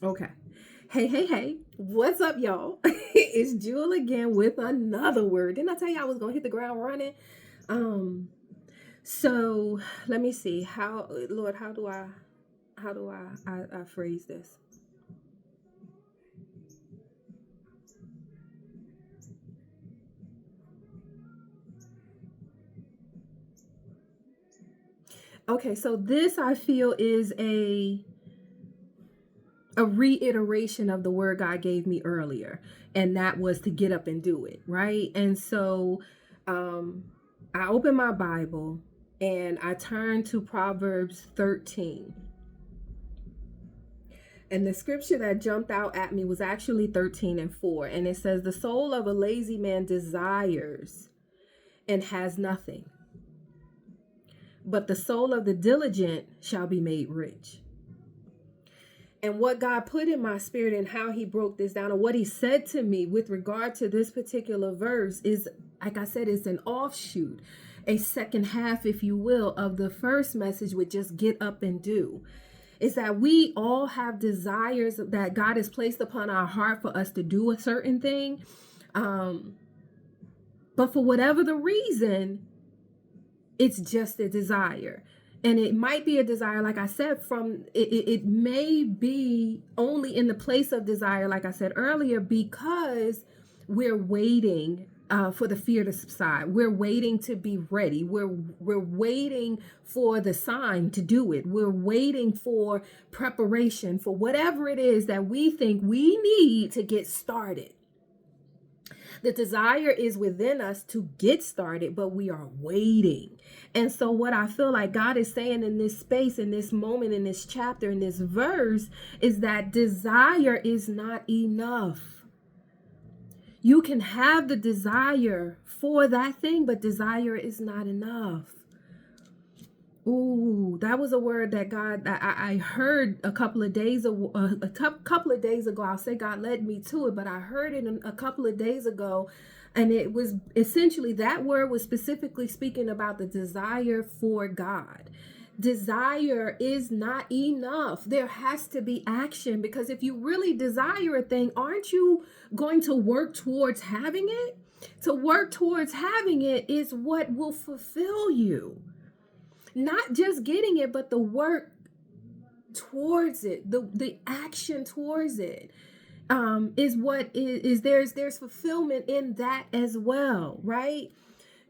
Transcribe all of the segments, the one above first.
Okay. Hey. What's up, y'all? It's Jewel again with another word. Didn't I tell you I was going to hit the ground running? Um, so let me see. Lord, how do I phrase this? Okay, so this I feel is a reiteration of the word God gave me earlier, and that was to get up and do it, right? And so um I opened my Bible and I turned to Proverbs 13. And the scripture that jumped out at me was actually 13:4. And it says, the soul of a lazy man desires and has nothing, but the soul of the diligent shall be made rich. And what God put in my spirit and how he broke this down and what he said to me with regard to this particular verse is, like I said, it's an offshoot, a second half, if you will, of the first message with just get up and do. Is that we all have desires that God has placed upon our heart for us to do a certain thing. But for whatever the reason, it's just a desire. And it might be a desire, like I said, it may be only in the place of desire, like I said earlier, because we're waiting for the fear to subside. We're waiting to be ready. We're waiting for the sign to do it. We're waiting for preparation for whatever it is that we think we need to get started. The desire is within us to get started, but we are waiting. And so, what I feel like God is saying in this space, in this moment, in this chapter, in this verse, is that desire is not enough. You can have the desire for that thing, but desire is not enough. Ooh, that was a word that I heard a couple of days couple of days ago. I'll say God led me to it, but I heard it a couple of days ago, and it was essentially that word was specifically speaking about the desire for God. Desire is not enough. There has to be action, because if you really desire a thing, aren't you going to work towards having it? To work towards having it is what will fulfill you. Not just getting it, but the work towards it, the action towards it, is what is there's fulfillment in that as well, right?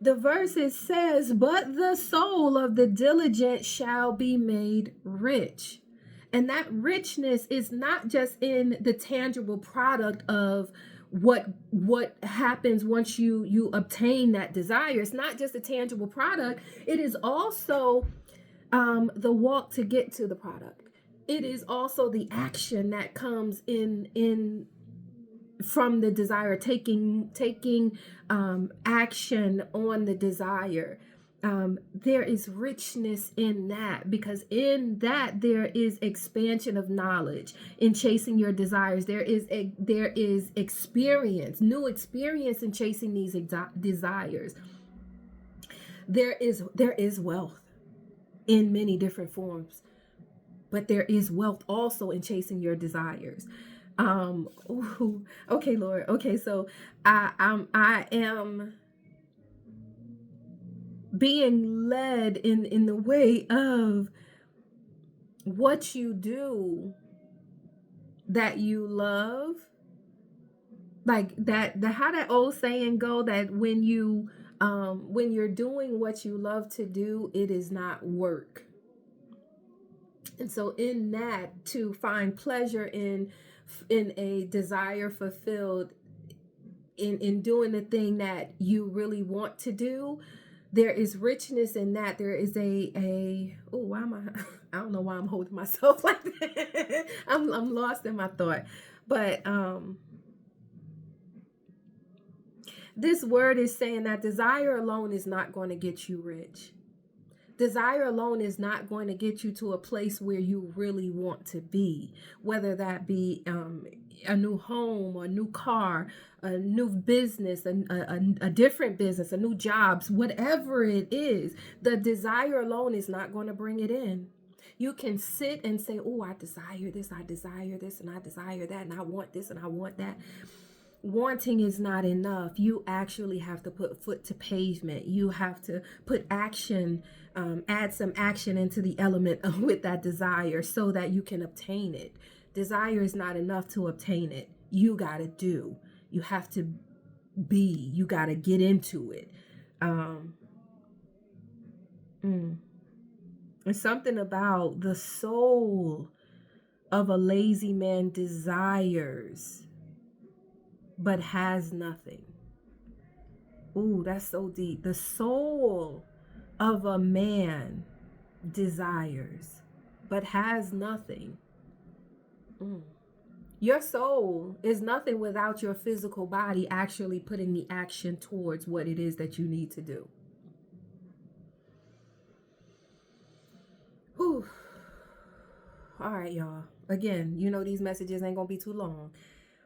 The verse says, but the soul of the diligent shall be made rich. And that richness is not just in the tangible product of what happens once you obtain that desire. It's not just a tangible product. It is also the walk to get to the product. It is also the action that comes in from the desire, taking action on the desire. There is richness in that, because in that there is expansion of knowledge. In chasing your desires, there is experience, new experience in chasing these desires. There is wealth in many different forms, but there is wealth also in chasing your desires. Ooh, okay, Lord. Okay, so I am being led in the way of what you do that you love, like that, the how that old saying go, that when you're doing what you love to do, it is not work. And so in that, to find pleasure in a desire fulfilled in doing the thing that you really want to do, there is richness in that. There is oh, why am I don't know why I'm holding myself like that. I'm lost in my thought. But this word is saying that desire alone is not going to get you rich. Desire alone is not going to get you to a place where you really want to be, whether that be a new home, a new car, a new business, a different business, a new jobs, whatever it is. The desire alone is not going to bring it in. You can sit and say, oh, I desire this, and I desire that, and I want this and I want that. Wanting is not enough. You actually have to put foot to pavement. You have to put action, add some action into the element with that desire so that you can obtain it. Desire is not enough to obtain it. You got to do. You have to be. You got to get into it. It's something about the soul of a lazy man desires but has nothing. Ooh, that's so deep. The soul of a man desires but has nothing. Your soul is nothing without your physical body actually putting the action towards what it is that you need to do. Whew. All right, y'all. Again, these messages ain't gonna be too long,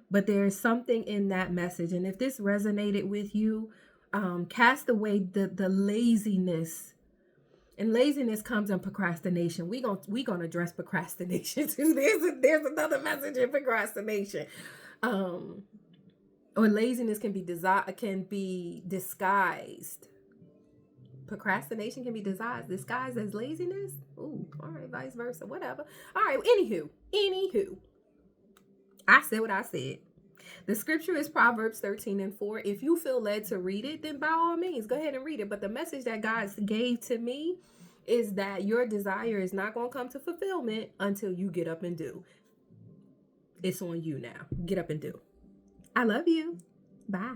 but there's something in that message. And if this resonated with you, cast away the laziness. And laziness comes in procrastination. We gonna address procrastination too. There's another message in procrastination. Or laziness can be disguised. Procrastination can be disguised as laziness. Ooh, all right, vice versa, whatever. All right, anywho, I said what I said. The scripture is Proverbs 13:4. If you feel led to read it, then by all means, go ahead and read it. But the message that God gave to me is that your desire is not going to come to fulfillment until you get up and do. It's on you now. Get up and do. I love you. Bye.